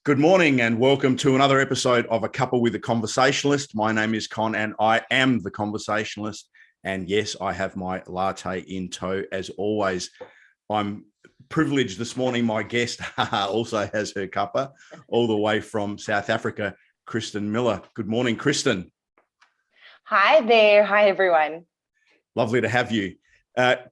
Good morning and welcome to another episode of A Cuppa with the Conversationalist. My name is Con and I am the Conversationalist. And yes, I have my latte in tow as always. I'm privileged this morning. My guest also has her cuppa all the way from South Africa, Kristen Miller. Good morning, Kristen. Hi there. Hi, everyone. Lovely to have you.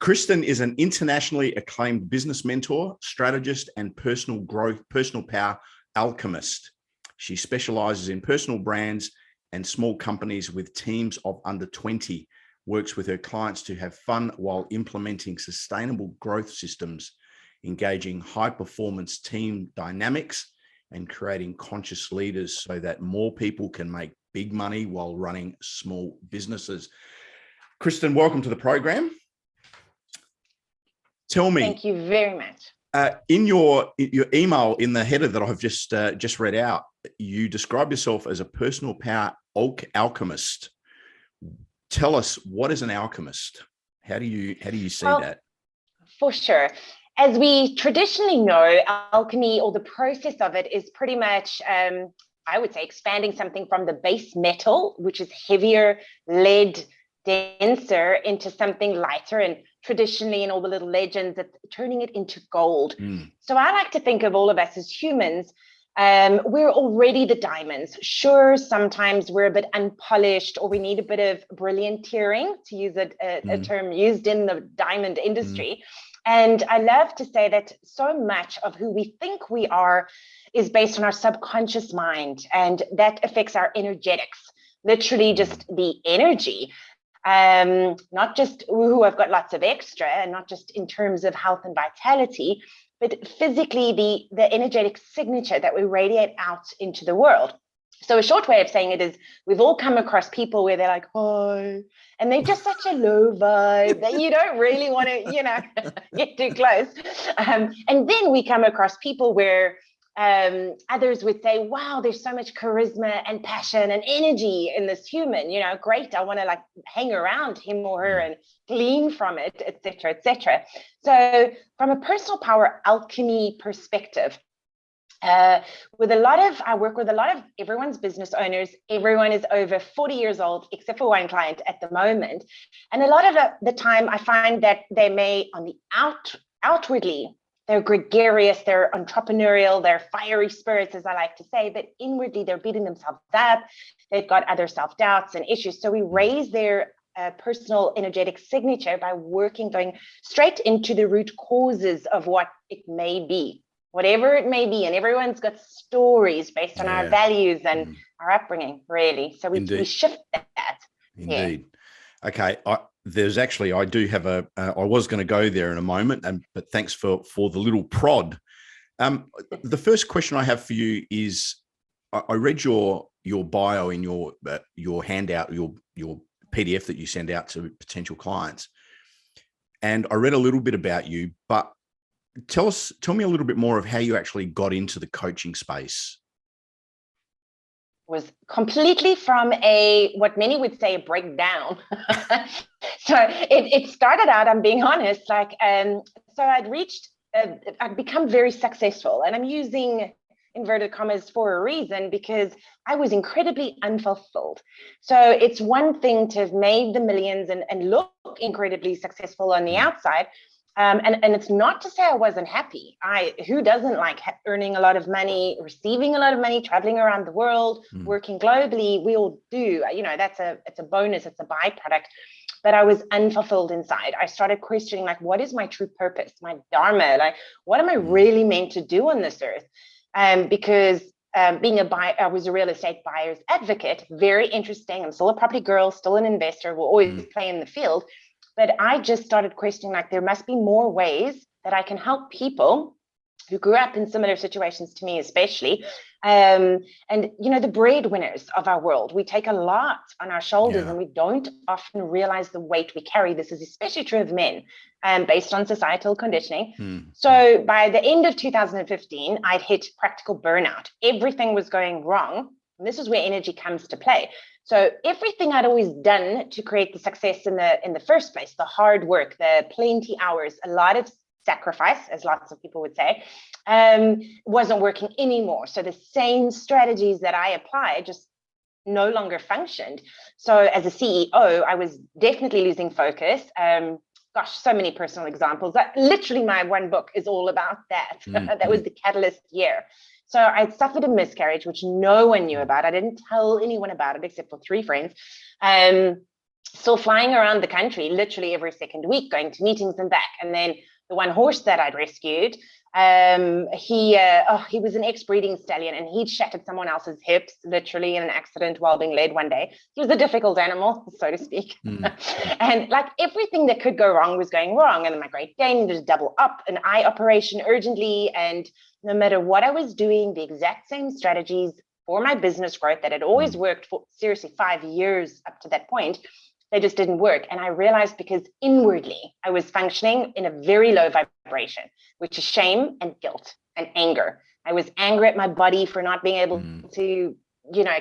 Kristen is an internationally acclaimed business mentor, strategist, and personal growth, personal power alchemist. She specializes in personal brands and small companies with teams of under 20, works with her clients to have fun while implementing sustainable growth systems, engaging high performance team dynamics, and creating conscious leaders so that more people can make big money while running small businesses. Kristen, welcome to the program. Tell me. Thank you very much. In your email, in the header that I've just read out, you describe yourself as a personal power alchemist. Tell us, what is an alchemist? How do you see that? For sure. As we traditionally know, alchemy, or the process of it, is pretty much, I would say, expanding something from the base metal, which is heavier, lead, denser, into something lighter, and traditionally in all the little legends, it's turning it into gold. So I like to think of all of us as humans, we're already the diamonds. Sure, sometimes we're a bit unpolished or we need a bit of brillianteering, to use a term used in the diamond industry. And I love to say that so much of who we think we are is based on our subconscious mind, and that affects our energetics, literally just the energy. Not just, ooh, I've got lots of extra, and not just in terms of health and vitality, but physically the energetic signature that we radiate out into the world. So a short way of saying it is, we've all come across people where they're like, hi, and they're just such a low vibe that you don't really want to, get too close. And then we come across people where others would say, wow, there's so much charisma and passion and energy in this human, great. I want to hang around him or her and glean from it, etc., etc. So from a personal power alchemy perspective, I work with a lot of everyone's business owners. Everyone is over 40 years old, except for one client at the moment. And a lot of the time I find that they may on the outwardly, they're gregarious, they're entrepreneurial, they're fiery spirits, as I like to say, but inwardly they're beating themselves up. They've got other self-doubts and issues. So we raise their personal energetic signature by going straight into the root causes of what it may be, whatever it may be. And everyone's got stories based on our values and our upbringing, really. So we shift that. Indeed. Yeah. Okay. I do have I was going to go there in a moment, but thanks for the little prod. The first question I have for you is, I read your bio in your handout, your PDF that you send out to potential clients, and I read a little bit about you. But tell me a little bit more of how you actually got into the coaching space. Was completely from what many would say, a breakdown. So it started out, I'm being honest, so I'd become very successful, and I'm using inverted commas for a reason, because I was incredibly unfulfilled. So it's one thing to have made the millions and look incredibly successful on the outside. And it's not to say I wasn't happy. Who doesn't like earning a lot of money, receiving a lot of money, traveling around the world, working globally? We all do. It's a bonus. It's a byproduct. But I was unfulfilled inside. I started questioning, what is my true purpose, my dharma? What am I really meant to do on this earth? Because I was a real estate buyer's advocate. Very interesting. I'm still a property girl, still an investor. Will always play in the field. But I just started questioning, there must be more ways that I can help people who grew up in similar situations to me, especially. The breadwinners of our world, we take a lot on our shoulders and we don't often realize the weight we carry. This is especially true of men, based on societal conditioning. So by the end of 2015, I'd hit practical burnout. Everything was going wrong. And this is where energy comes to play. So everything I'd always done to create the success in the first place, the hard work, the plenty hours, a lot of sacrifice, as lots of people would say, wasn't working anymore. So the same strategies that I applied just no longer functioned. So as a CEO, I was definitely losing focus. Gosh, so many personal examples. That literally my one book is all about that. That was the catalyst year. So I suffered a miscarriage, which no one knew about. I didn't tell anyone about it except for 3 friends. Still flying around the country, literally every second week, going to meetings and back. And then the one horse that I'd rescued, he was an ex-breeding stallion, and he'd shattered someone else's hips, literally in an accident while being led one day. He was a difficult animal, so to speak. And like everything that could go wrong was going wrong. And then my Great Dane needed to double up an eye operation urgently. And no matter what I was doing, the exact same strategies for my business growth that had always worked for seriously 5 years up to that point, they just didn't work. And I realized because inwardly I was functioning in a very low vibration, which is shame and guilt and anger. I was angry at my body for not being able to,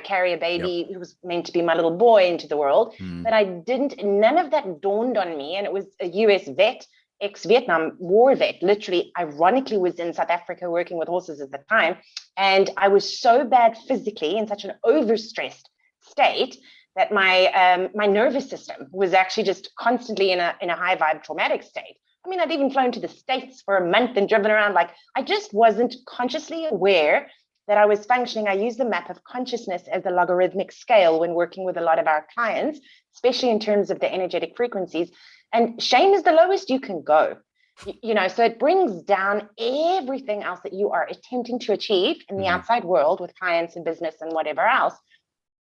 carry a baby who was meant to be my little boy into the world. But none of that dawned on me. And it was a US vet, ex-Vietnam War vet, literally, ironically, was in South Africa working with horses at the time. And I was so bad physically, in such an overstressed state, that my nervous system was actually just constantly in a high vibe traumatic state. I mean, I'd even flown to the States for a month and driven around. Like, I just wasn't consciously aware that I was functioning. I use the map of consciousness as a logarithmic scale when working with a lot of our clients, especially in terms of the energetic frequencies. And shame is the lowest you can go. So it brings down everything else that you are attempting to achieve in the outside world with clients and business and whatever else.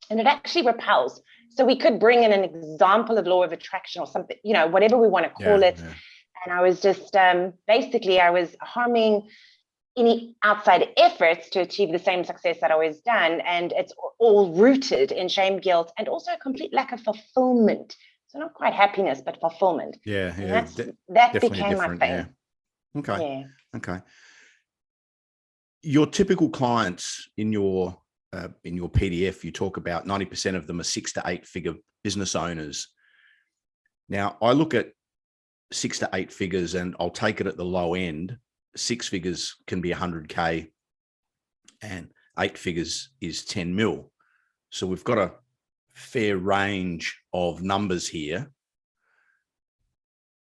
And it actually repels. So we could bring in an example of law of attraction or something, whatever we want to call it. Yeah. And I was just basically, I was harming any outside efforts to achieve the same success that I always done. And it's all rooted in shame, guilt, and also a complete lack of fulfillment. So not quite happiness, but fulfillment. Yeah. That became my thing. Yeah. Okay. Your typical clients in your PDF, you talk about 90% of them are 6 to 8 figure business owners. Now, I look at 6 to 8 figures, and I'll take it at the low end. 6 figures can be 100K, and 8 figures is 10 mil. So we've got a fair range of numbers here.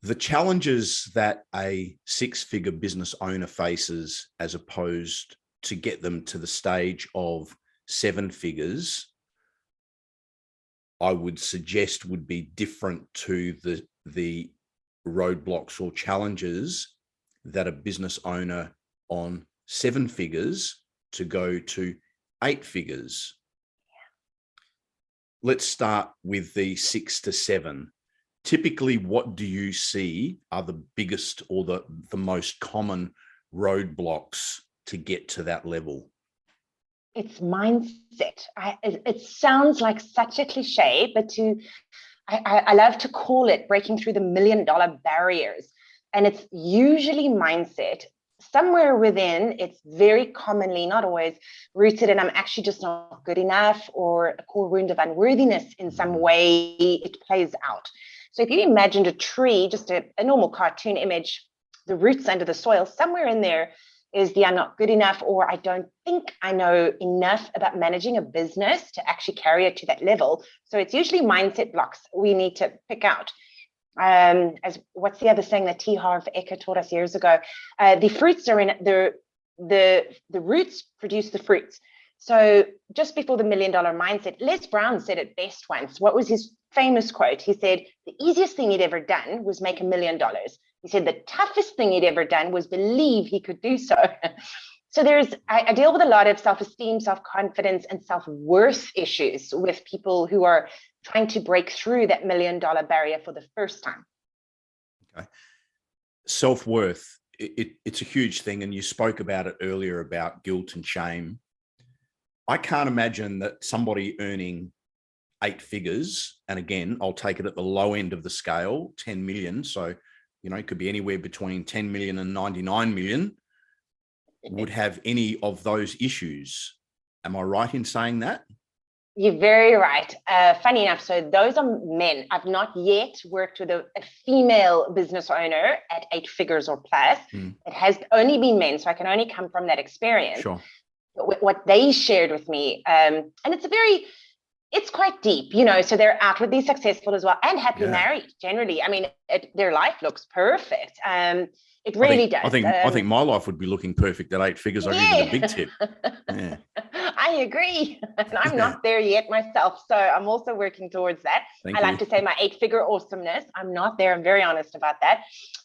The challenges that a 6-figure business owner faces, as opposed to get them to the stage of 7 figures, I would suggest would be different to the roadblocks or challenges that a business owner on 7 figures to go to 8 figures. Let's start with the 6 to 7. Typically, what do you see are the biggest or the most common roadblocks to get to that level? It's mindset. It sounds like such a cliche, but I love to call it breaking through the $1 million barriers. And it's usually mindset. Somewhere within, it's very commonly, not always, rooted in I'm actually just not good enough, or a core wound of unworthiness in some way it plays out. So if you imagined a tree, just a normal cartoon image, the roots under the soil, somewhere in there is the I'm not good enough, or I don't think I know enough about managing a business to actually carry it to that level. So it's usually mindset blocks we need to pick out. As what's the other saying that T. Harv Eker taught us years ago? The fruits are in the roots produce the fruits. So just before the $1 million mindset, Les Brown said it best once. What was his famous quote? He said, the easiest thing he'd ever done was make $1 million. He said the toughest thing he'd ever done was believe he could do so. So I deal with a lot of self-esteem, self-confidence, and self-worth issues with people who are trying to break through that $1 million barrier for the first time. Okay. Self-worth, it's a huge thing. And you spoke about it earlier about guilt and shame. I can't imagine that somebody earning 8 figures, and again, I'll take it at the low end of the scale, 10 million. So, it could be anywhere between 10 million and 99 million, would have any of those issues. Am I right in saying that? You're very right. Funny enough, so those are men. I've not yet worked with a female business owner at 8 figures or plus. It has only been men, so I can only come from that experience. Sure. But what they shared with me, and it's quite deep, so they're outwardly successful as well and happily married generally. I mean, their life looks perfect. It really does. I think my life would be looking perfect at 8 figures. I'll give you the big tip. Yeah. I agree. And I'm not there yet myself. So I'm also working towards that. I like to say my 8-figure awesomeness. I'm not there. I'm very honest about that.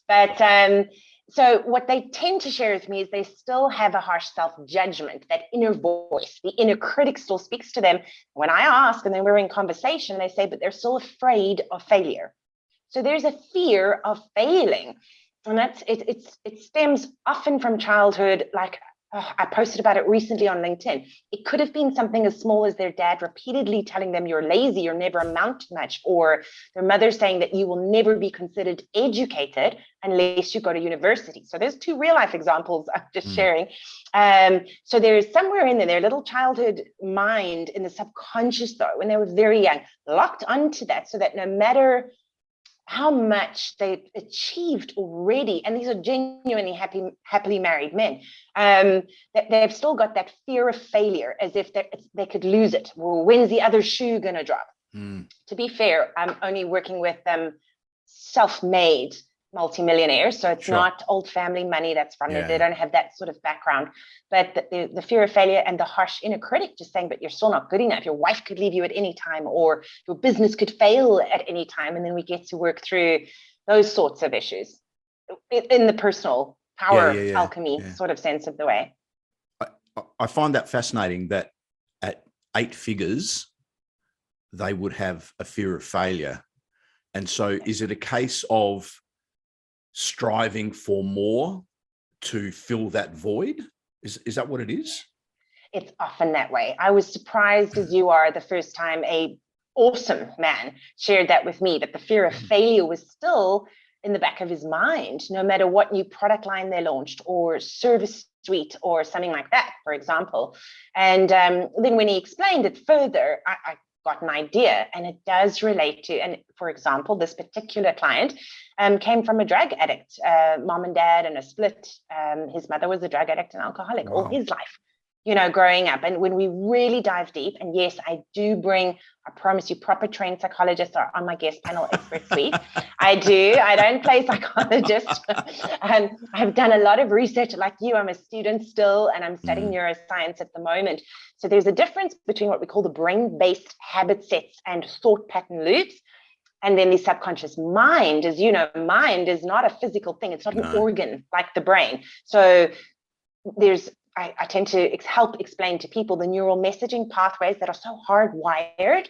But so what they tend to share with me is they still have a harsh self-judgment, that inner voice, the inner critic still speaks to them. When I ask, and then we're in conversation, they say, but they're still afraid of failure. So there's a fear of failing. And it stems often from childhood. Like, I posted about it recently on LinkedIn. It could have been something as small as their dad repeatedly telling them you're lazy, you'll never amount to much, or their mother saying that you will never be considered educated unless you go to university. So there's 2 real life examples I'm just sharing. So there's somewhere in their little childhood mind, in the subconscious though, when they were very young, locked onto that, so that no matter how much they've achieved already, and these are genuinely happily married men, that they've still got that fear of failure, as if they could lose it. Well, when's the other shoe going to drop? To be fair, I'm only working with self-made multimillionaires, so it's not old family money that's from it. They don't have that sort of background. But the fear of failure and the harsh inner critic just saying, but you're still not good enough. Your wife could leave you at any time, or your business could fail at any time. And then we get to work through those sorts of issues in the personal power alchemy sort of sense of the way. I find that fascinating, that at 8 figures, they would have a fear of failure. And so is it a case of striving for more to fill that void? Is that what it is? It's often that way. I was surprised as you are the first time a awesome man shared that with me, that the fear of failure was still in the back of his mind, no matter what new product line they launched or service suite or something like that, for example. And then when he explained it further, I got an idea, and it does relate to, and for example, this particular client came from a drug addict, mom and dad, and a split. His mother was a drug addict and alcoholic all his life, growing up. And when we really dive deep, and yes, I do bring, I promise you, proper trained psychologists are on my guest panel expert suite. I don't play psychologist. And I've done a lot of research like you. I'm a student still, and I'm studying neuroscience at the moment. So there's a difference between what we call the brain-based habit sets and thought pattern loops. And then the subconscious mind, as you know, mind is not a physical thing. It's not an organ like the brain. So I tend to help explain to people the neural messaging pathways that are so hardwired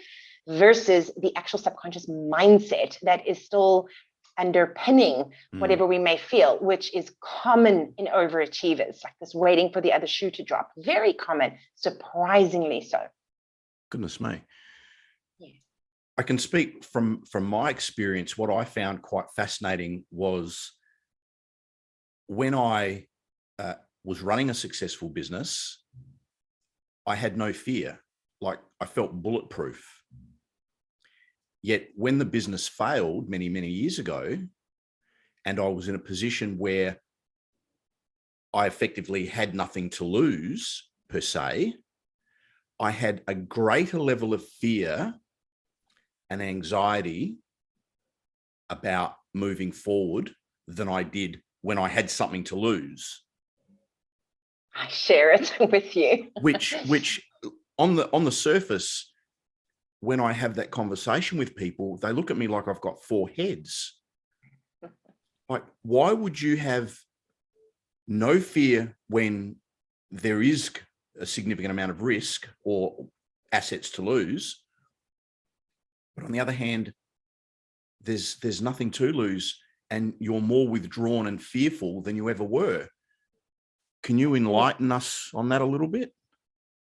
versus the actual subconscious mindset that is still underpinning whatever we may feel, which is common in overachievers, like this waiting for the other shoe to drop. Very common, surprisingly so. Goodness me. I can speak from my experience. What I found quite fascinating was when I was running a successful business, I had no fear. Like, I felt bulletproof. Yet when the business failed many, many years ago, and I was in a position where I effectively had nothing to lose per se, I had a greater level of fear and anxiety about moving forward than I did when I had something to lose. I share it with you. which on the surface, when I have that conversation with people, they look at me like I've got 4 heads. Like, why would you have no fear when there is a significant amount of risk or assets to lose? But on the other hand, there's nothing to lose, and you're more withdrawn and fearful than you ever were. Can you enlighten us on that a little bit?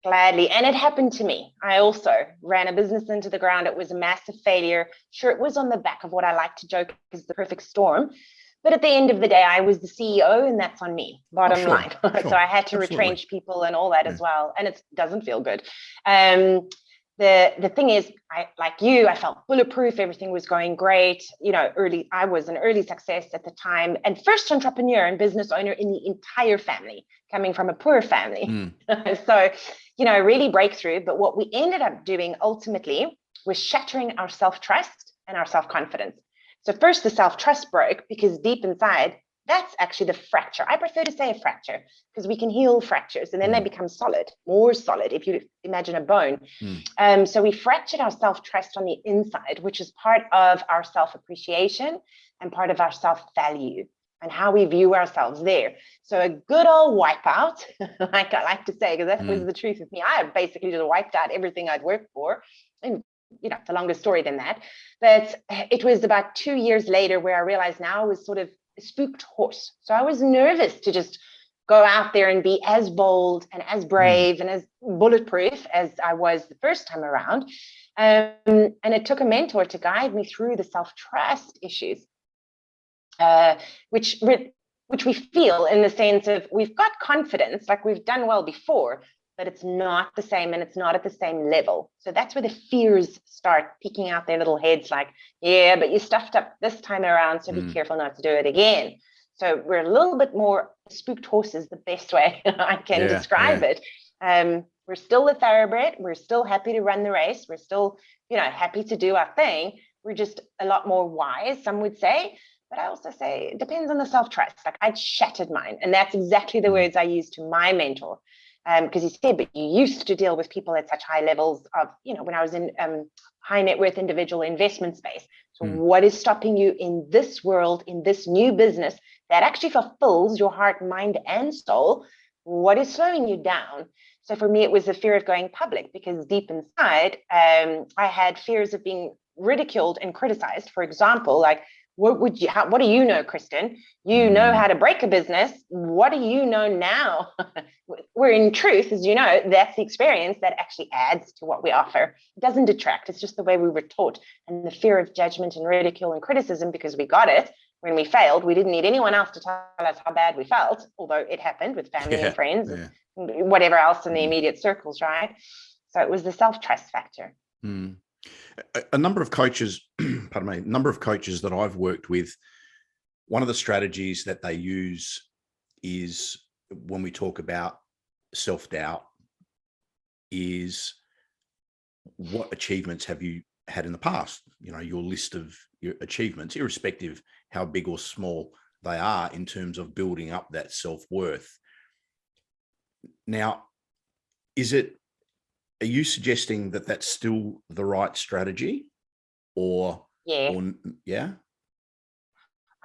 Gladly. And it happened to me. I also ran a business into the ground. It was a massive failure. Sure, it was on the back of what I like to joke is the perfect storm. But at the end of the day, I was the CEO, and that's on me, bottom line. So I had to retrench people and all that as well. And it doesn't feel good. the thing is, I felt bulletproof. Everything was going great. I was an early success at the time, and first entrepreneur and business owner in the entire family, coming from a poor family. So, really breakthrough. But what we ended up doing ultimately was shattering our self-trust and our self-confidence. So first, the self-trust broke because deep inside, that's actually the fracture. I prefer to say a fracture because we can heal fractures and then they become solid, more solid, if you imagine a bone. So we fractured our self-trust on the inside, which is part of our self-appreciation and part of our self-value and how we view ourselves there. So a good old wipeout, like I like to say, because that was the truth of me. I had basically just wiped out everything I'd worked for. And it's a longer story than that. But it was about 2 years later where I realized now I was sort of a spooked horse. So I was nervous to just go out there and be as bold and as brave and as bulletproof as I was the first time around. And it took a mentor to guide me through the self-trust issues, which we feel in the sense of we've got confidence, like we've done well before, but it's not the same and it's not at the same level. So that's where the fears start peeking out their little heads like, yeah, but you stuffed up this time around, so be careful not to do it again. So we're a little bit more spooked horses, the best way I can describe it. We're still a thoroughbred. We're still happy to run the race. We're still, happy to do our thing. We're just a lot more wise, some would say. But I also say it depends on the self-trust. Like I'd shattered mine. And that's exactly the words I used to my mentor. Because he said, but you used to deal with people at such high levels of, when I was in high net worth individual investment space. So what is stopping you in this world, in this new business that actually fulfills your heart, mind, and soul? What is slowing you down? So for me, it was the fear of going public, because deep inside, I had fears of being ridiculed and criticized. For example, like, what do you know, Kristen? You know how to break a business. What do you know now? Where in truth, as you know, that's the experience that actually adds to what we offer. It doesn't detract. It's just the way we were taught. And the fear of judgment and ridicule and criticism, because we got it when we failed. We didn't need anyone else to tell us how bad we felt, although it happened with family and friends and whatever else in the immediate circles, right? So it was the self-trust factor. A number of coaches, pardon me, a number of coaches that I've worked with, one of the strategies that they use is, when we talk about self-doubt, is what achievements have you had in the past? Your list of your achievements, irrespective how big or small they are, in terms of building up that self-worth. Now, are you suggesting that that's still the right strategy, or yeah?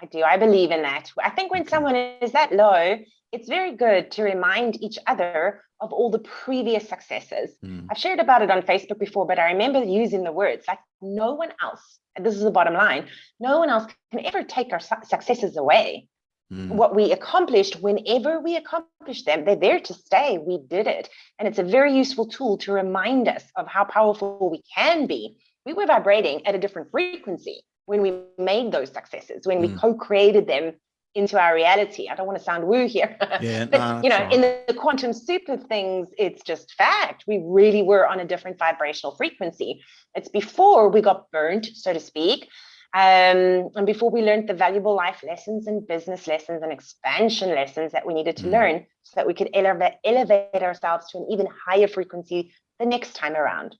I do. I believe in that. I think when someone is that low, it's very good to remind each other of all the previous successes. I've shared about it on Facebook before, but I remember using the words like, no one else, and this is the bottom line, no one else can ever take our successes away. What we accomplished, whenever we accomplished them, they're there to stay. We did it. And it's a very useful tool to remind us of how powerful we can be. We were vibrating at a different frequency when we made those successes, when we co-created them into our reality. I don't want to sound woo here, but in the quantum soup of things, it's just fact. We really were on a different vibrational frequency. It's before we got burnt, so to speak. And before we learned the valuable life lessons and business lessons and expansion lessons that we needed to learn, so that we could elevate ourselves to an even higher frequency the next time around.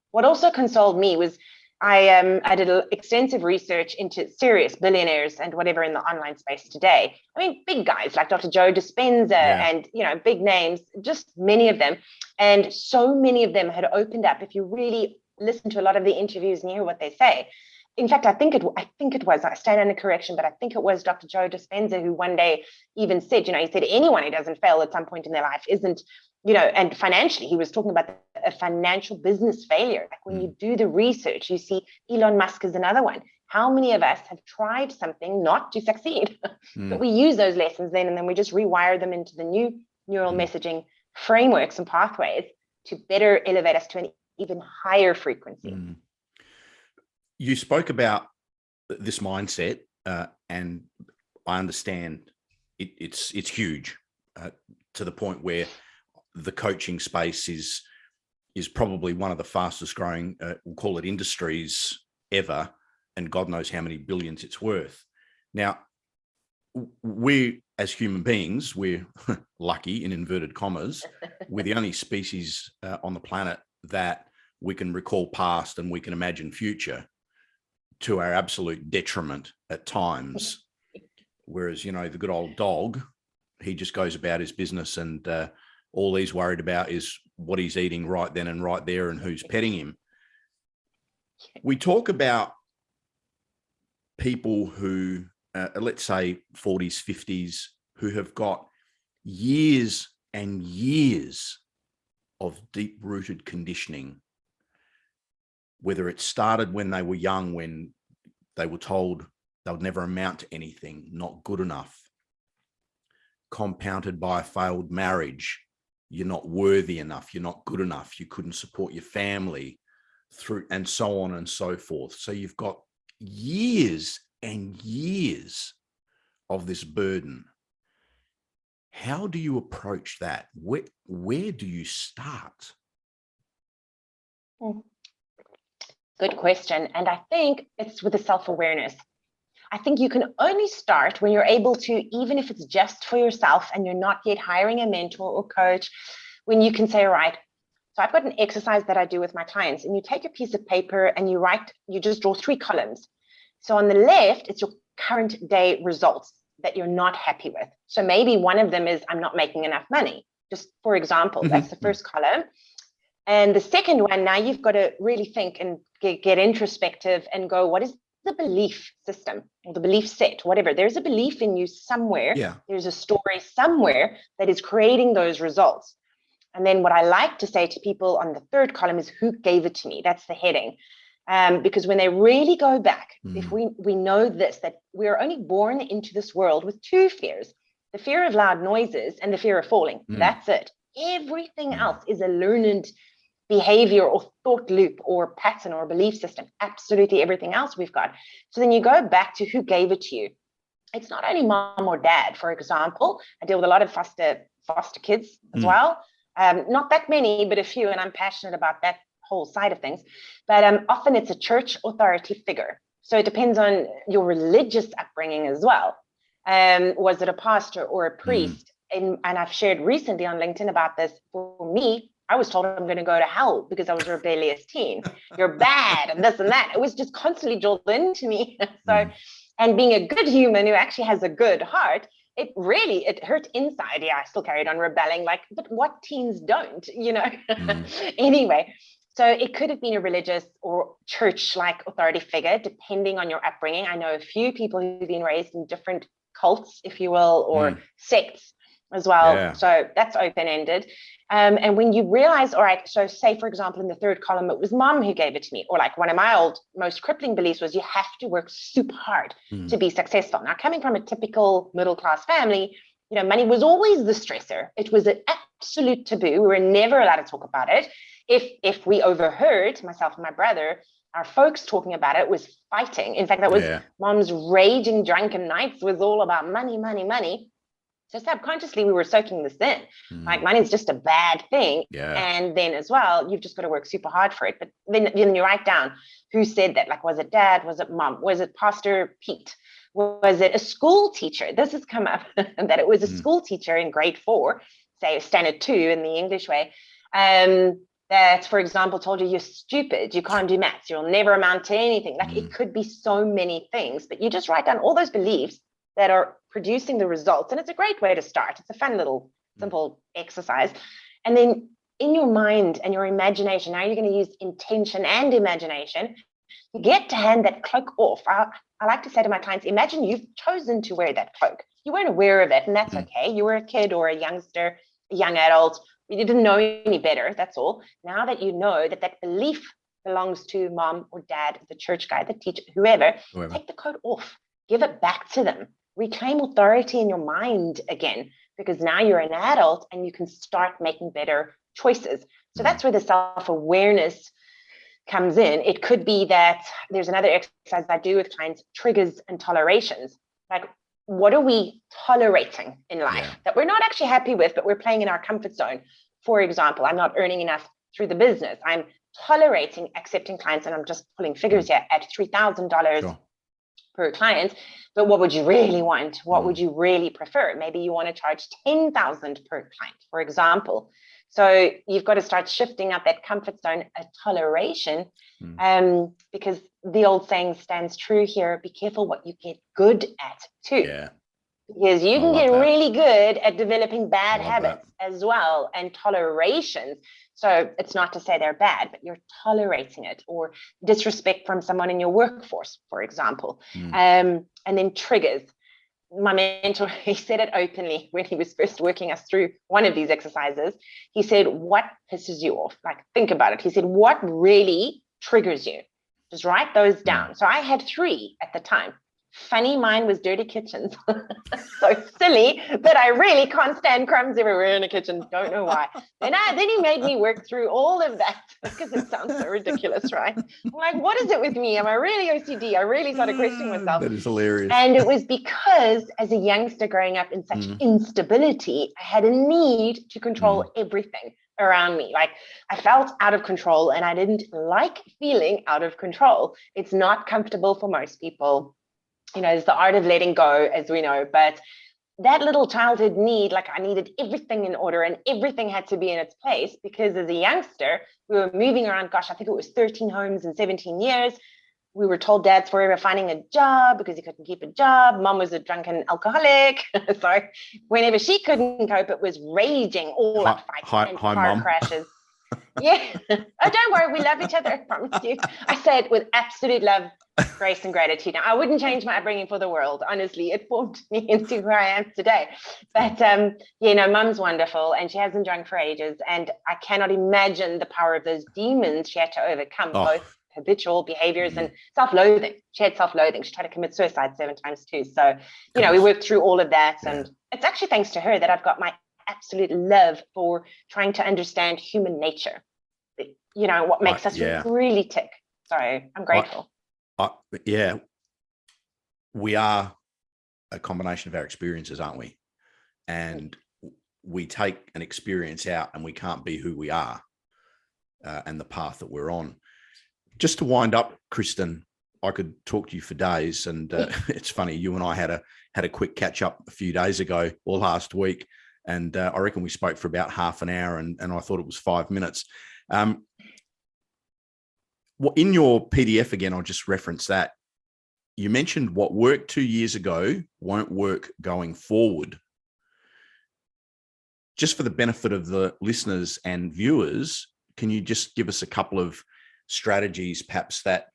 What also consoled me was I did extensive research into serious billionaires and whatever in the online space today. I mean, big guys like Dr. Joe Dispenza and, big names, just many of them. And so many of them had opened up. If you really listen to a lot of the interviews and hear what they say, in fact, I think it was, I stand under correction, but I think it was Dr. Joe Dispenza who one day even said, he said anyone who doesn't fail at some point in their life isn't, and financially, he was talking about a financial business failure. Like when you do the research, you see Elon Musk is another one. How many of us have tried something not to succeed? But we use those lessons then, and then we just rewire them into the new neural messaging frameworks and pathways to better elevate us to an even higher frequency. You spoke about this mindset, and I understand it's huge, to the point where the coaching space is, is probably one of the fastest growing, we'll call it industries ever, and God knows how many billions it's worth. Now, we as human beings, we're lucky in inverted commas. We're the only species on the planet that we can recall past and we can imagine future, to our absolute detriment at times. Whereas, you know, the good old dog, he just goes about his business, and all he's worried about is what he's eating right then and right there and who's petting him. We talk about people who, let's say 40s, 50s, who have got years and years of deep-rooted conditioning, whether it started when they were young, when they were told they would never amount to anything, not good enough, compounded by a failed marriage, you're not worthy enough, you're not good enough, you couldn't support your family, through, and so on and so forth. So you've got years and years of this burden. How do you approach that? Where do you start? Good question. And I think it's with the self-awareness. I think you can only start when you're able to, even if it's just for yourself and you're not yet hiring a mentor or coach, when you can say, all right, so I've got an exercise that I do with my clients, and you take a piece of paper and you just draw 3 columns. So on the left, it's your current day results that you're not happy with. So maybe one of them is, I'm not making enough money. Just for example, that's the first column. And the second one, now you've got to really think and get introspective and go, what is the belief system or the belief set, whatever? There's a belief in you somewhere. Yeah. There's a story somewhere that is creating those results. And then what I like to say to people on the third column is, who gave it to me? That's the heading. Because when they really go back, if we know this, that we're only born into this world with 2 fears, the fear of loud noises and the fear of falling. That's it. Everything else is a learned behavior or thought loop or pattern or belief system. Absolutely everything else we've got. So then you go back to who gave it to you. It's not only mom or dad, for example. I deal with a lot of foster kids as well. Not that many, but a few, and I'm passionate about that whole side of things. But often it's a church authority figure. So it depends on your religious upbringing as well. Was it a pastor or a priest? And I've shared recently on LinkedIn about this. For me, I was told I'm going to go to hell because I was a rebellious teen. You're bad and this and that. It was just constantly drilled into me. And being a good human who actually has a good heart, it hurt inside. Yeah, I still carried on rebelling, but what teens don't, you know? Anyway, so it could have been a religious or church-like authority figure, depending on your upbringing. I know a few people who've been raised in different cults, if you will, or sects as well. Yeah. So that's open-ended. And when you realize, all right, so say, for example, in the third column, it was mom who gave it to me, or like one of my most crippling beliefs was, you have to work super hard to be successful. Now, coming from a typical middle-class family, you know, money was always the stressor. It was an absolute taboo. We were never allowed to talk about it. If we overheard, myself and my brother, our folks talking about it, was fighting. In fact, that was mom's raging drunken nights was all about money, money, money. So subconsciously, we were soaking this in. Like, money's just a bad thing. Yeah. And then as well, you've just got to work super hard for it. But then you write down who said that. Like, was it dad? Was it mom? Was it Pastor Pete? Was it a school teacher? This has come up that it was a school teacher in grade 4, say standard 2 in the English way, that, for example, told you you're stupid, you can't do maths, you'll never amount to anything. Like, it could be so many things, but you just write down all those beliefs that are producing the results. And it's a great way to start. It's a fun little simple exercise. And then in your mind and your imagination, now you're going to use intention and imagination, you get to hand that cloak off. I like to say to my clients, imagine you've chosen to wear that cloak. You weren't aware of it, and that's okay. You were a kid or a youngster, a young adult. You didn't know any better, that's all. Now that you know that that belief belongs to mom or dad, the church guy, the teacher, whoever. Take the coat off, give it back to them. Reclaim authority in your mind again, because now you're an adult and you can start making better choices. So that's where the self-awareness comes in. It could be that there's another exercise I do with clients, triggers and tolerations. Like, what are we tolerating in life that we're not actually happy with, but we're playing in our comfort zone? For example, I'm not earning enough through the business. I'm tolerating accepting clients, and I'm just pulling figures here at $3,000 per client. But what would you really want? What would you really prefer? Maybe you want to charge $10,000 per client, for example. So you've got to start shifting up that comfort zone, a toleration, because the old saying stands true here: be careful what you get good at too. Yeah. Because you can get really good at developing bad habits as well, and tolerations. So it's not to say they're bad, but you're tolerating it, or disrespect from someone in your workforce, for example. And then triggers. My mentor, he said it openly when he was first working us through one of these exercises. He said, what pisses you off? Like, think about it. He said, what really triggers you? Just write those down. So I had 3 at the time. Funny, mine was dirty kitchens. So silly that I really can't stand crumbs everywhere in a kitchen. Don't know why. Then he made me work through all of that, because it sounds so ridiculous, right? I'm like, what is it with me? Am I really OCD? I really started questioning myself. That is hilarious. And it was because as a youngster growing up in such instability, I had a need to control everything around me. Like, I felt out of control, and I didn't like feeling out of control. It's not comfortable for most people. You know, it's the art of letting go, as we know, but that little childhood need, like, I needed everything in order and everything had to be in its place, because as a youngster, we were moving around, gosh, I think it was 13 homes in 17 years. We were told dad's forever finding a job because he couldn't keep a job. Mom was a drunken alcoholic. So whenever she couldn't cope, it was raging, all up fights and car crashes. Yeah. Oh, don't worry. We love each other. I promise you. I say it with absolute love, grace, and gratitude. Now, I wouldn't change my upbringing for the world. Honestly, it formed me into who I am today. But, you know, Mum's wonderful, and she hasn't drunk for ages. And I cannot imagine the power of those demons she had to overcome, both habitual behaviors and self-loathing. She had self-loathing. She tried to commit suicide 7 times too. So, you know, we worked through all of that. And it's actually thanks to her that I've got my absolute love for trying to understand human nature. You know, what makes us really tick. So I'm grateful. We are a combination of our experiences, aren't we? And we take an experience out, and we can't be who we are and the path that we're on. Just to wind up, Kristen, I could talk to you for days, and it's funny, you and I had a quick catch up a few days ago or last week, and I reckon we spoke for about half an hour, and I thought it was 5 minutes. In your PDF, again, I'll just reference that. You mentioned what worked 2 years ago won't work going forward. Just for the benefit of the listeners and viewers, can you just give us a couple of strategies perhaps that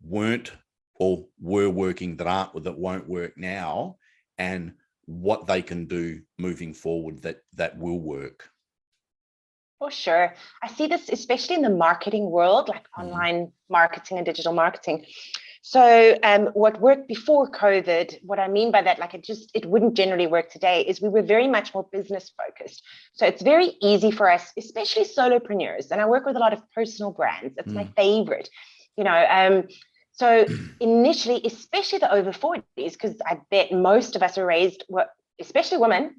weren't or were working that won't work now, and what they can do moving forward that will work? For sure. I see this especially in the marketing world, like online marketing and digital marketing. So what worked before COVID, what I mean by that, like it wouldn't generally work today, is we were very much more business focused. So it's very easy for us, especially solopreneurs. And I work with a lot of personal brands. It's my favorite, you know. So initially, especially the over 40s, because I bet most of us are raised, especially women,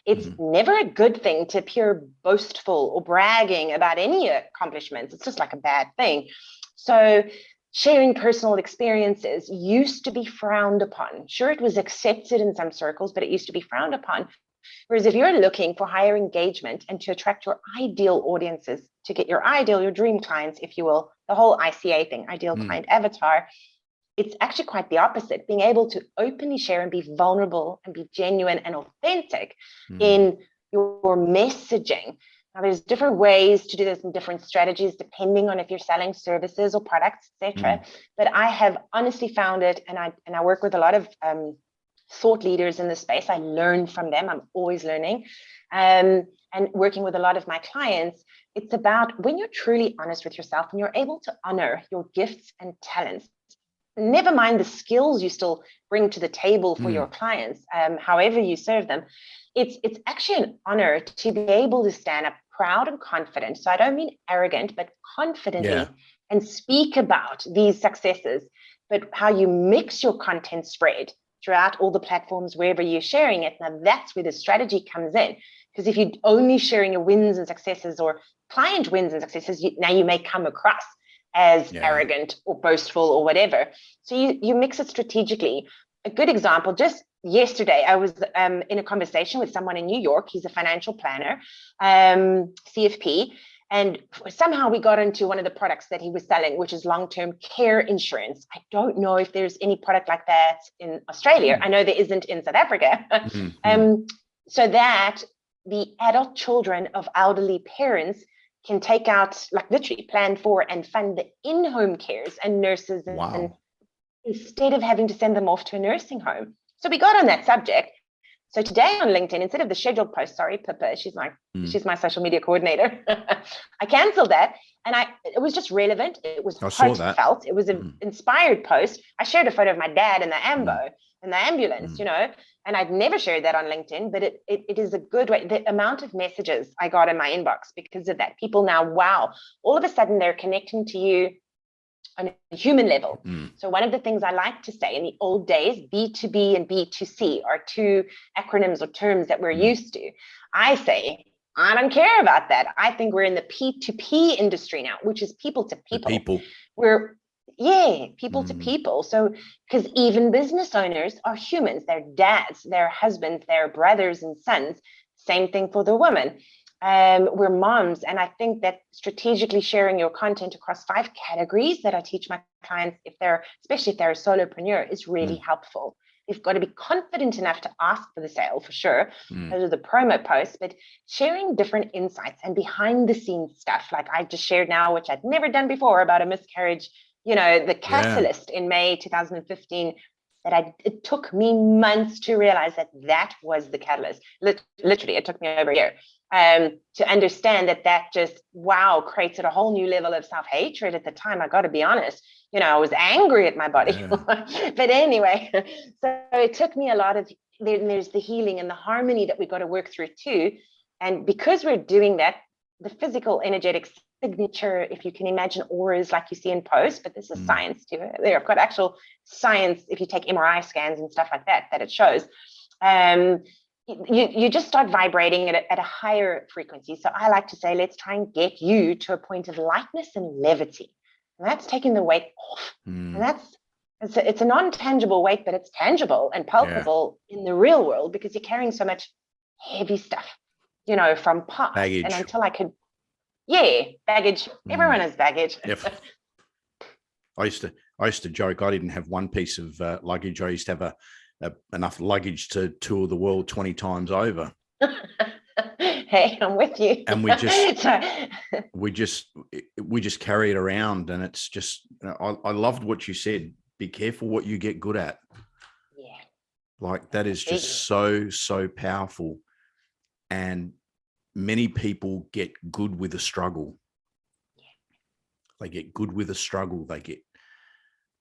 it's never a good thing to appear boastful or bragging about any accomplishments. It's just like a bad thing. So sharing personal experiences used to be frowned upon. Sure, it was accepted in some circles, but it used to be frowned upon. Whereas if you're looking for higher engagement and to attract your ideal audiences, to get your dream clients, if you will, the whole ICA thing, ideal client avatar, it's actually quite the opposite. Being able to openly share and be vulnerable and be genuine and authentic in your messaging. Now, there's different ways to do this and different strategies depending on if you're selling services or products, etc. But I have honestly found it, and I work with a lot of thought leaders in the space. I learn from them. I'm always learning. And working with a lot of my clients, it's about when you're truly honest with yourself and you're able to honor your gifts and talents. Never mind the skills you still bring to the table for your clients, however you serve them. It's actually an honor to be able to stand up proud and confident. So I don't mean arrogant, but confidently and speak about these successes, but how you mix your content spread throughout all the platforms, wherever you're sharing it. Now that's where the strategy comes in. Because if you're only sharing your wins and successes or client wins and successes, now you may come across as arrogant or boastful or whatever. So you mix it strategically. A good example, just yesterday, I was in a conversation with someone in New York. He's a financial planner, CFP. And somehow we got into one of the products that he was selling, which is long-term care insurance. I don't know if there's any product like that in Australia. I know there isn't in South Africa. So that the adult children of elderly parents can take out, like literally plan for and fund the in-home cares and nurses and instead of having to send them off to a nursing home. So we got on that subject. So today on LinkedIn, instead of the scheduled post, sorry, Pippa, she's my social media coordinator. I canceled that. And it was just relevant. It was heartfelt. It was an inspired post. I shared a photo of my dad in the in the ambulance, you know, and I'd never shared that on LinkedIn, but it is a good way. The amount of messages I got in my inbox because of that, people now, wow, all of a sudden they're connecting to you on a human level. So one of the things I like to say in the old days, B2B and B2C are two acronyms or terms that we're used to. I say, I don't care about that. I think we're in the P2P industry now, which is people to people. We're people to people. So, because even business owners are humans, they're dads, they're husbands, they're brothers and sons. Same thing for the woman. We're moms. And I think that strategically sharing your content across 5 categories that I teach my clients, especially if they're a solopreneur, is really helpful. You've got to be confident enough to ask for the sale for sure. Those are the promo posts, but sharing different insights and behind the scenes stuff, like I just shared now, which I'd never done before, about a miscarriage, you know, the catalyst in May 2015, that it took me months to realize that was the catalyst. Literally, it took me over a year to understand that just, created a whole new level of self-hatred at the time. I got to be honest, you know, I was angry at my body. But anyway, so it took me a lot of, there's the healing and the harmony that we got to work through too. And because we're doing that, the physical energetic signature, if you can imagine auras like you see in post, but this is science too. I've got actual science, if you take MRI scans and stuff like that it shows. You just start vibrating at a higher frequency. So I like to say, let's try and get you to a point of lightness and levity. And that's taking the weight off. And it's a non-tangible weight, but it's tangible and palpable in the real world because you're carrying so much heavy stuff, you know, from past. Baggage. And until I could, baggage. Everyone has baggage. Yep. I used to joke I didn't have one piece of luggage. I used to have enough luggage to tour the world 20 times over. Hey, I'm with you. And we just carry it around, and it's just, you know, I loved what you said. Be careful what you get good at. Yeah. Like that is just so powerful. And many people get good with a struggle. Yeah. They get good with a struggle. They get,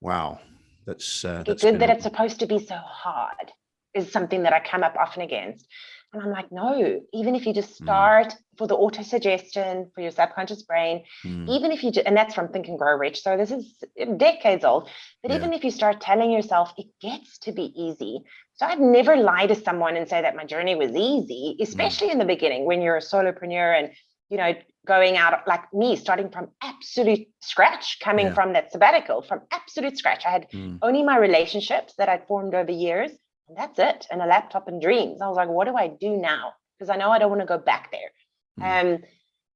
that's good that it's supposed to be so hard is something that I come up often against. And I'm like, no, even if you just start for the auto suggestion for your subconscious brain, even if you and that's from Think and Grow Rich. So this is decades old, but even if you start telling yourself it gets to be easy. So I'd never lie to someone and say that my journey was easy, especially in the beginning when you're a solopreneur and, you know, going out like me, starting from absolute scratch, coming from that sabbatical, from absolute scratch. I had only my relationships that I'd formed over years. And that's it. And a laptop and dreams. I was like, what do I do now? Because I know I don't want to go back there.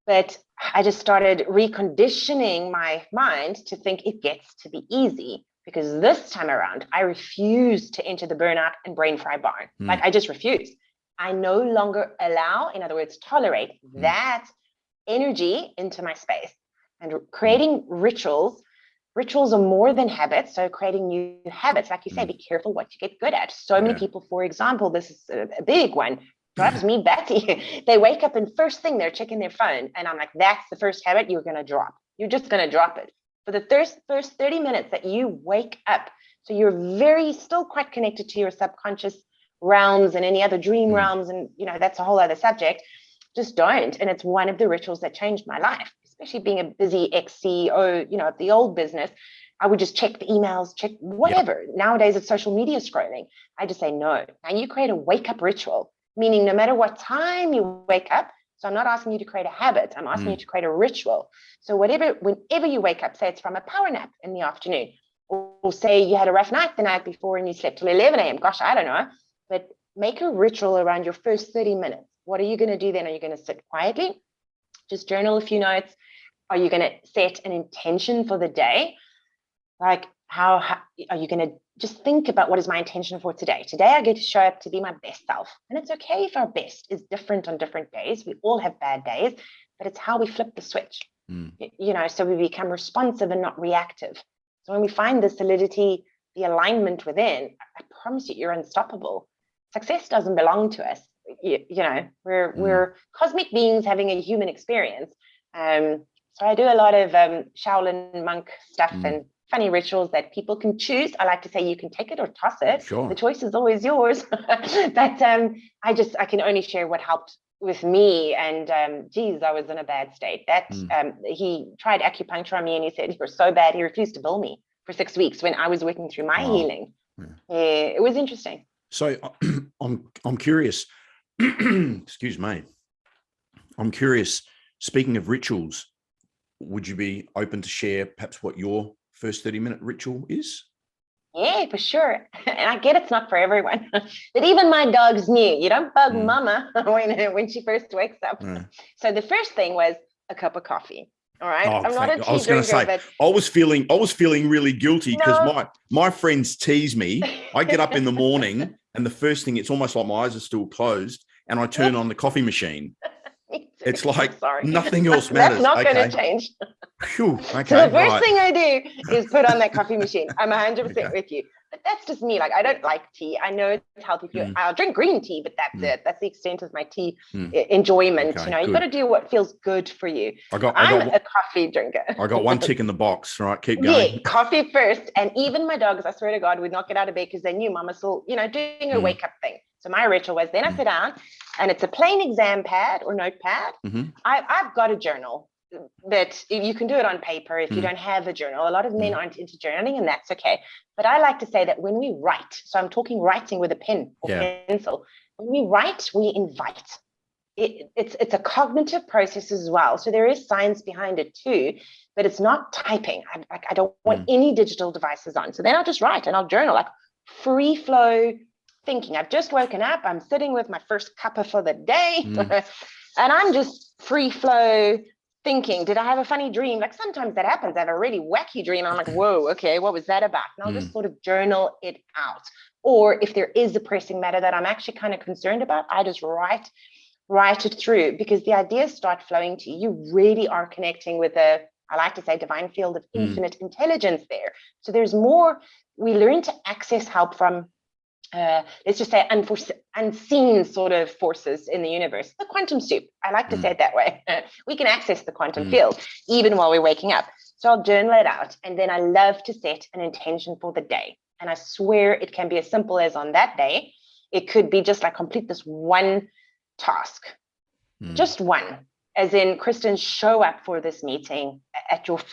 But I just started reconditioning my mind to think it gets to be easy. Because this time around, I refuse to enter the burnout and brain fry barn. Like I just refuse. I no longer allow, in other words, tolerate that energy into my space. And creating rituals. Rituals are more than habits. So creating new habits, like you say, be careful what you get good at. So many people, for example, this is a big one, drives me batty. They wake up and first thing they're checking their phone. And I'm like, that's the first habit you're going to drop. You're just going to drop it. For the first 30 minutes that you wake up. So you're still quite connected to your subconscious realms and any other dream realms. And, you know, that's a whole other subject. Just don't. And it's one of the rituals that changed my life. Especially being a busy ex-CEO, you know, of the old business, I would just check the emails, check whatever. Nowadays it's social media scrolling. I just say, no, now you create a wake up ritual. meaning no matter what time you wake up. So I'm not asking you to create a habit. I'm asking you to create a ritual. So whenever you wake up, say it's from a power nap in the afternoon, or say you had a rough night the night before and you slept till 11 a.m. Gosh, I don't know. But make a ritual around your first 30 minutes. What are you going to do then? Are you going to sit quietly? Just journal a few notes? Are you going to set an intention for the day? Like how are you going to just think about what is my intention for today? Today, I get to show up to be my best self. And it's okay if our best is different on different days. We all have bad days, but it's how we flip the switch, so we become responsive and not reactive. So when we find the solidity, the alignment within, I promise you, you're unstoppable. Success doesn't belong to us. We're cosmic beings having a human experience. So I do a lot of Shaolin monk stuff and funny rituals that people can choose. I like to say you can take it or toss it. Sure. The choice is always yours. But I can only share what helped with me. And I was in a bad state. He tried acupuncture on me and he said, "You're so bad." He refused to bill me for 6 weeks when I was working through my healing. It was interesting. So I'm curious. Excuse me. I'm curious. Speaking of rituals, would you be open to share perhaps what your first 30-minute ritual is? Yeah, for sure. And I get it's not for everyone, but even my dogs knew you don't bug mama when she first wakes up. So the first thing was a cup of coffee. All right. I'm not a tea drinker, but I was feeling really guilty because my friends tease me. I get up in the morning and the first thing, it's almost like my eyes are still closed and I turn on the coffee machine. It's like nothing else matters. That's not going to change. Phew, okay, so the first thing I do is put on that coffee machine. I'm 100% with you. But that's just me. Like, I don't like tea. I know it's healthy for you. I'll drink green tea, but that's it. That's the extent of my tea enjoyment. Okay, you got to do what feels good for you. I'm a coffee drinker. I got one tick in the box. Right, keep going. Yeah, coffee first. And even my dogs, I swear to God, would not get out of bed because they knew Mama's still, doing her wake up thing. So my ritual was then I sit down and it's a plain exam pad or notepad. I've got a journal, but you can do it on paper if you don't have a journal. A lot of men aren't into journaling and that's okay. But I like to say that when we write, so I'm talking writing with a pen or pencil, when we write, we invite. It's a cognitive process as well. So there is science behind it too, but it's not typing. I don't want any digital devices on. So then I'll just write and I'll journal, like free flow thinking. I've just woken up. I'm sitting with my first cuppa for the day and I'm just free flow thinking. Did I have a funny dream? Like sometimes that happens. I have a really wacky dream. I'm like, whoa, okay, what was that about? And I'll just sort of journal it out. Or if there is a pressing matter that I'm actually kind of concerned about, I just write it through because the ideas start flowing to you. You really are connecting with I like to say, divine field of infinite intelligence there. So there's more. We learn to access help from let's just say unseen sort of forces in the universe. The quantum soup. I like to say it that way. We can access the quantum field even while we're waking up. So I'll journal it out. And then I love to set an intention for the day. And I swear it can be as simple as on that day. It could be just like complete this one task, just one, as in Kristen, show up for this meeting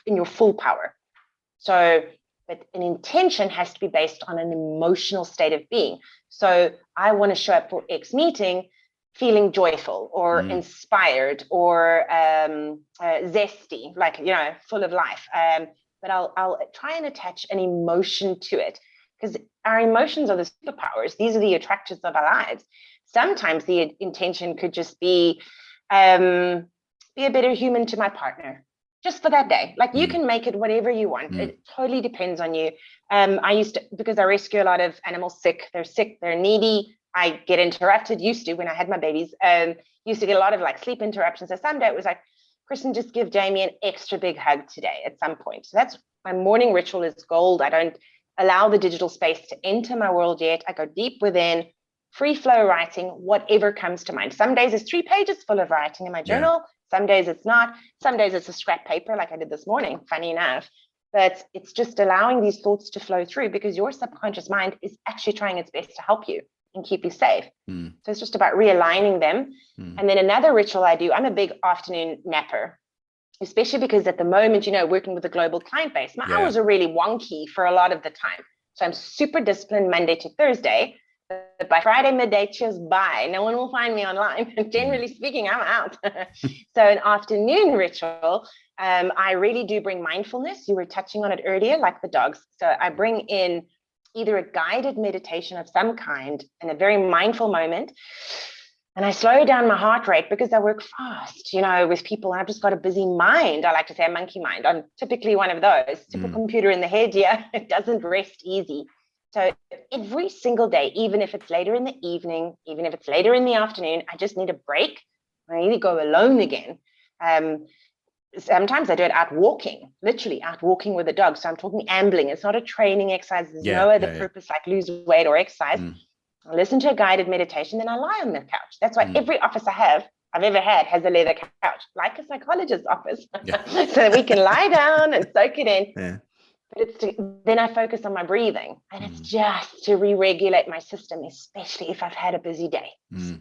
in your full power. So but an intention has to be based on an emotional state of being. So I want to show up for X meeting feeling joyful or inspired or zesty, like, full of life. But I'll try and attach an emotion to it because our emotions are the superpowers. These are the attractors of our lives. Sometimes the intention could just be a better human to my partner. Just for that day. Like you can make it whatever you want. It totally depends on you. I used to, because I rescue a lot of animals sick, they're needy. I get interrupted, used to when I had my babies, used to get a lot of like sleep interruptions. So someday it was like, Kristen, just give Jamie an extra big hug today at some point. So that's my morning ritual is gold. I don't allow the digital space to enter my world yet. I go deep within, free flow writing, whatever comes to mind. Some days it's 3 pages full of writing in my journal. Some days it's not. Some days it's a scrap paper like I did this morning, funny enough. But it's just allowing these thoughts to flow through because your subconscious mind is actually trying its best to help you and keep you safe. So it's just about realigning them. And then another ritual I do, I'm a big afternoon napper, especially because at the moment, working with a global client base, my hours are really wonky for a lot of the time. So I'm super disciplined Monday to Thursday. But by Friday midday, just bye. No one will find me online. Generally speaking, I'm out. So an afternoon ritual, I really do bring mindfulness. You were touching on it earlier, like the dogs. So I bring in either a guided meditation of some kind in a very mindful moment. And I slow down my heart rate because I work fast, with people. I've just got a busy mind. I like to say a monkey mind. I'm typically one of those. Supercomputer in the head, it doesn't rest easy. So every single day, even if it's later in the evening, even if it's later in the afternoon, I just need a break. I need to go alone again. Sometimes I do it out walking, literally out walking with the dog. So I'm talking ambling. It's not a training exercise. There's no other purpose like lose weight or exercise. I listen to a guided meditation, then I lie on the couch. That's why every office I've ever had has a leather couch, like a psychologist's office, so that we can lie down and soak it in. Yeah. But then I focus on my breathing, and it's just to re-regulate my system, especially if I've had a busy day. I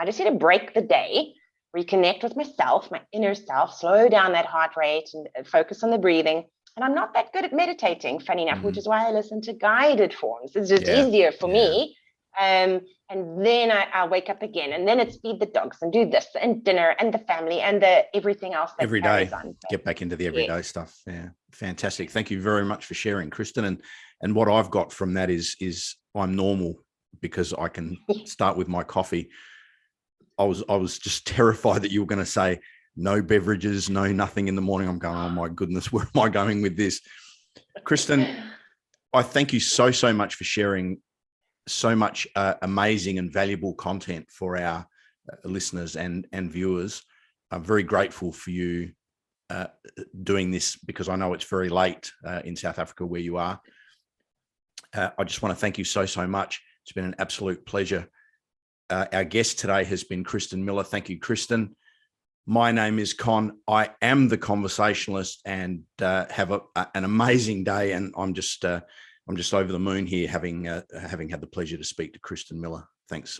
just need to break the day, reconnect with myself, my inner self, slow down that heart rate and focus on the breathing. And I'm not that good at meditating, funny enough, which is why I listen to guided forms. It's just easier for me. And then I wake up again, and then it's feed the dogs and do this and dinner and the family and the everything else that every day on. Get back into the everyday stuff. Yeah, fantastic. Thank you very much for sharing, Kristen. And what I've got from that is I'm normal because I can start with my coffee. I was just terrified that you were going to say no beverages, no nothing in the morning. I'm going, oh my goodness, where am I going with this? Kristen, I thank you so much for sharing so much amazing and valuable content for our listeners and viewers. I'm very grateful for you doing this because I know it's very late in South Africa where you are. I just want to thank you so much. It's been an absolute pleasure. Our guest today has been Kristen Miller. Thank you, Kristen. My name is Con. I am the Conversationalist, and have an amazing day. And I'm just over the moon here, having had the pleasure to speak to Kristen Miller. Thanks.